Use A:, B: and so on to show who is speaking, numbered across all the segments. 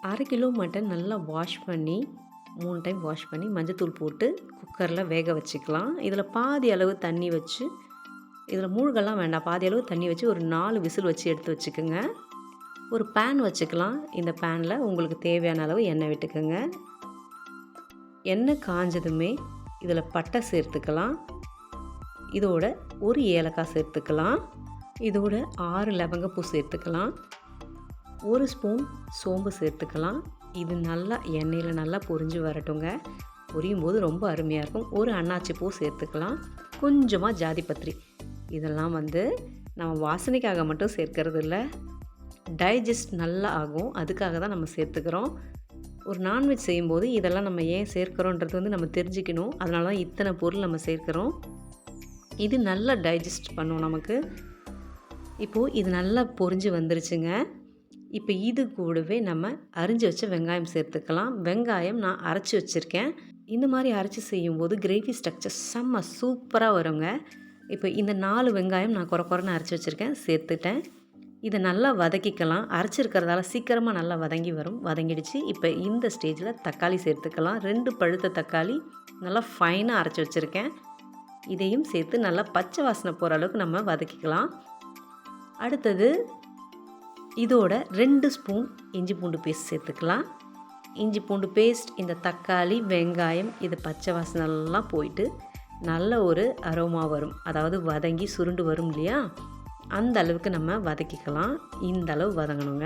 A: 1/2 kilo mutton நல்லா wash பண்ணி 3 time wash பண்ணி மஞ்சத்தூள் போட்டு குக்கரில் வேக வச்சுக்கலாம். இதில் பாதி அளவு தண்ணி வச்சு, இதில் மூழ்கெல்லாம் வேண்டாம், பாதி அளவு தண்ணி வச்சு ஒரு 4 விசில் வச்சு எடுத்து வச்சுக்கோங்க. ஒரு பேன் வச்சுக்கலாம். இந்த பேனில் உங்களுக்கு தேவையான அளவு எண்ணெய் விட்டுக்குங்க. எண்ணெய் காஞ்சதுமே இதில் பட்டை சேர்த்துக்கலாம். இதோட ஒரு ஏலக்காய் சேர்த்துக்கலாம். இதோட 6 லவங்கப்பூ சேர்த்துக்கலாம். 1 ஸ்பூன் சோம்பு சேர்த்துக்கலாம். இது நல்லா எண்ணெயில் நல்லா பொரிஞ்சு வரட்டுங்க. பொரியும் போது ரொம்ப அருமையாக இருக்கும். ஒரு அன்னாச்சி பூ சேர்த்துக்கலாம். கொஞ்சமாக ஜாதிபத்திரி. இதெல்லாம் நம்ம வாசனைக்காக மட்டும் சேர்க்கறது இல்லை, டைஜஸ்ட் நல்லா ஆகும், அதுக்காக தான் நம்ம சேர்த்துக்கிறோம். ஒரு நான்வெஜ் செய்யும்போது இதெல்லாம் நம்ம ஏன் சேர்க்குறோன்றது நம்ம தெரிஞ்சுக்கணும். அதனால தான் இத்தனை பொருள் நம்ம சேர்க்குறோம். இது நல்லா டைஜஸ்ட் பண்ணும் நமக்கு. இப்போது இது நல்லா பொரிஞ்சு வந்துருச்சுங்க. இப்போ இது கூடவே நம்ம அரிஞ்சு வச்ச வெங்காயம் சேர்த்துக்கலாம். வெங்காயம் நான் அரைச்சி வச்சுருக்கேன். இந்த மாதிரி அரைச்சி செய்யும்போது கிரேவி ஸ்ட்ரக்சர் செம்ம சூப்பராக வருங்க. இப்போ இந்த 4 வெங்காயம் நான் குறைன்னு அரைச்சி வச்சுருக்கேன், சேர்த்துட்டேன். இதை நல்லா வதக்கிக்கலாம். அரைச்சிருக்கிறதால சீக்கிரமாக நல்லா வதங்கி வரும். வதங்கிடுச்சு. இப்போ இந்த ஸ்டேஜில் தக்காளி சேர்த்துக்கலாம். 2 பழுத்த தக்காளி நல்லா ஃபைனாக அரைச்சி வச்சுருக்கேன். இதையும் சேர்த்து நல்லா பச்சை வாசனை போகிற அளவுக்கு நம்ம வதக்கிக்கலாம். அடுத்தது இதோட 2 ஸ்பூன் இஞ்சி பூண்டு பேஸ்ட் சேர்த்துக்கலாம். இஞ்சி பூண்டு பேஸ்ட், இந்த தக்காளி, வெங்காயம், இது பச்சை வாசனைலாம் போயிட்டு நல்ல ஒரு அரோமா வரும். அதாவது வதங்கி சுருண்டு வரும் இல்லையா, அந்த அளவுக்கு நம்ம வதக்கிக்கலாம். இந்த அளவு வதங்கணுங்க.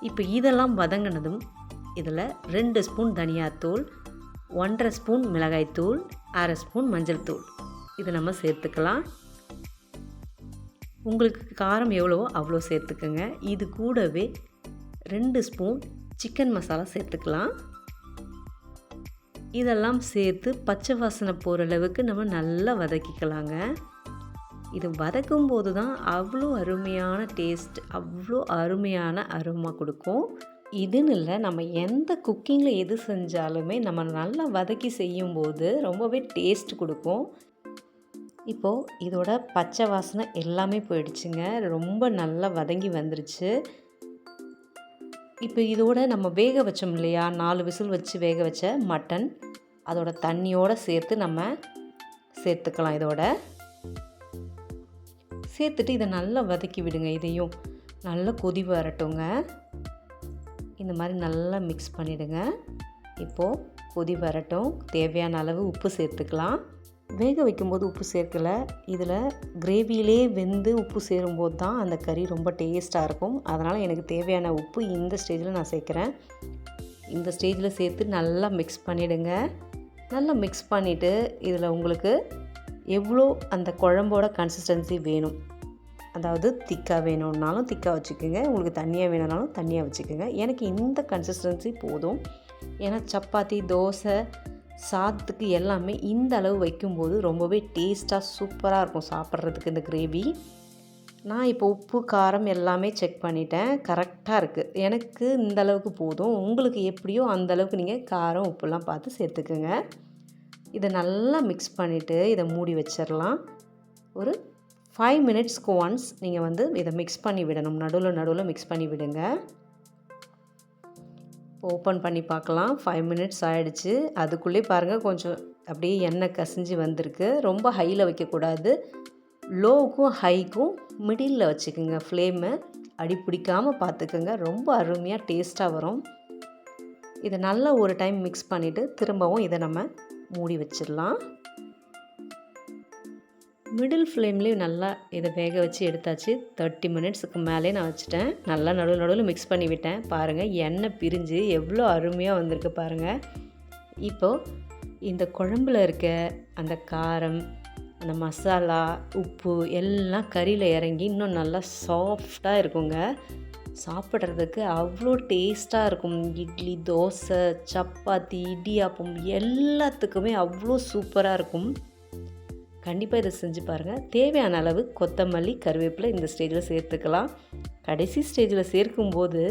A: இப்போ இதெல்லாம் வதங்கினதும் இதில் 2 ஸ்பூன் தனியாத்தூள், 1.5 ஸ்பூன் மிளகாய்த்தூள், 1/2 ஸ்பூன் மஞ்சள் தூள் இது நம்ம சேர்த்துக்கலாம். உங்களுக்கு காரம் எவ்வளவோ அவ்வளோ சேர்த்துக்கோங்க. இது கூடவே 2 ஸ்பூன் சிக்கன் மசாலா சேர்த்துக்கலாம். இதெல்லாம் சேர்த்து பச்சை வாசனை போகிற அளவுக்கு நம்ம நல்லா வதக்கிக்கலாங்க. இது வதக்கும் போது தான் அவ்வளோ அருமையான டேஸ்ட், அவ்வளோ அருமையான அரோமா கொடுக்கும். இதுன்னு இல்லை, நம்ம எந்த குக்கிங்கில் எது செஞ்சாலுமே நம்ம நல்லா வதக்கி செய்யும்போது ரொம்பவே டேஸ்ட் கொடுக்கும். இப்போது இதோட பச்சை வாசனை எல்லாமே போயிடுச்சுங்க. ரொம்ப நல்லா வதங்கி வந்துருச்சு. இப்போ இதோட நம்ம வேக வச்சோம் இல்லையா, 4 விசில் வச்சு வேக வச்ச மட்டன், அதோட தண்ணியோடு சேர்த்து நம்ம சேர்த்துக்கலாம். இதோட சேர்த்துட்டு இதை நல்லா வதக்கி விடுங்க. இதையும் நல்லா கொதி வரட்டுங்க. இந்த மாதிரி நல்லா மிக்ஸ் பண்ணிவிடுங்க. இப்போது கொதி வரட்டும். தேவையான அளவு உப்பு சேர்த்துக்கலாம். வேக வைக்கும்போது உப்பு சேர்க்கலை, இதில் கிரேவியிலே வெந்து உப்பு சேரும்போது தான் அந்த கறி ரொம்ப டேஸ்ட்டாக இருக்கும். அதனால் எனக்கு தேவையான உப்பு இந்த ஸ்டேஜில் நான் சேர்க்குறேன். இந்த ஸ்டேஜில் சேர்த்து நல்லா மிக்ஸ் பண்ணிவிடுங்க. நல்லா மிக்ஸ் பண்ணிவிட்டு இதில் உங்களுக்கு எவ்வளோ அந்த குழம்போட கன்சிஸ்டன்சி வேணும், அதாவது திக்காக வேணும்னாலும் திக்காக வச்சுக்கோங்க, உங்களுக்கு தண்ணியாக வேணும்னாலும் தண்ணியாக வச்சுக்கோங்க. எனக்கு இந்த கன்சிஸ்டன்சி போதும். ஏன்னா சப்பாத்தி, தோசை, சாதத்துக்கு எல்லாமே இந்த அளவு வைக்கும்போது ரொம்பவே டேஸ்ட்டாக சூப்பராக இருக்கும் சாப்பிட்றதுக்கு இந்த கிரேவி. நான் இப்போ உப்பு காரம் எல்லாமே செக் பண்ணிட்டேன், கரெக்டாக இருக்குது. எனக்கு இந்த அளவுக்கு போதும். உங்களுக்கு எப்படியோ அந்த அளவுக்கு நீங்கள் காரம் உப்புலாம் பார்த்து சேர்த்துக்குங்க. இதை நல்லா மிக்ஸ் பண்ணிவிட்டு இதை மூடி வச்சிடலாம். ஒரு 5 மினிட்ஸ்க்கு ஒன்ஸ் நீங்கள் இதை மிக்ஸ் பண்ணி விடணும். நடுவில் மிக்ஸ் பண்ணி விடுங்க. ஓப்பன் பண்ணி பார்க்கலாம். 5 மினிட்ஸ் ஆகிடுச்சு. அதுக்குள்ளே பாருங்கள் கொஞ்சம் அப்படியே எண்ணெய் கசிஞ்சு வந்திருக்கு. ரொம்ப ஹையில் வைக்கக்கூடாது, லோவுக்கும் ஹைக்கும் மிடில் வச்சுக்கோங்க. ஃப்ளேமை அடி பிடிக்காமல் பார்த்துக்கோங்க. ரொம்ப அருமையாக டேஸ்ட்டாக வரும். இதை நல்லா ஒரு டைம் மிக்ஸ் பண்ணிவிட்டு திரும்பவும் இதை நம்ம மூடி வச்சிடலாம். மிடில் ஃப்ளேம்லேயும் நல்லா இதை வேக வச்சு எடுத்தாச்சு. 30 மினிட்ஸுக்கு மேலே நான் வச்சுட்டேன். நல்லா நடுவில் மிக்ஸ் பண்ணி விட்டேன். பாருங்கள் எண்ணெய் பிரிஞ்சு எவ்வளோ அருமையாக வந்திருக்கு பாருங்கள். இப்போது இந்த குழம்புல இருக்க அந்த காரம், அந்த மசாலா, உப்பு எல்லாம் கறியில் இறங்கி இன்னும் நல்லா சாஃப்டாக இருக்குங்க. சாப்பிட்றதுக்கு அவ்வளோ டேஸ்ட்டாக இருக்கும். இட்லி, தோசை, சப்பாத்தி, இடியாப்பம் எல்லாத்துக்குமே அவ்வளோ சூப்பராக இருக்கும். கண்டிப்பாக இதை செஞ்சு பாருங்கள். தேவையான அளவு கொத்தமல்லி, கருவேப்பிலை இந்த ஸ்டேஜில் சேர்த்துக்கலாம். கடைசி ஸ்டேஜில் சேர்க்கும்போது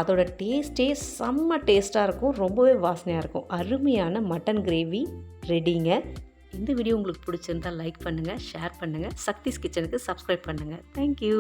A: அதோட டேஸ்ட்டே செம்ம டேஸ்ட்டாக இருக்கும். ரொம்பவே வாசனையாக இருக்கும். அருமையான மட்டன் கிரேவி ரெடிங்க. இந்த வீடியோ உங்களுக்கு பிடிச்சிருந்தால் லைக் பண்ணுங்கள், ஷேர் பண்ணுங்கள், சக்திஸ் கிச்சனுக்கு சப்ஸ்கிரைப் பண்ணுங்கள். தேங்க்யூ.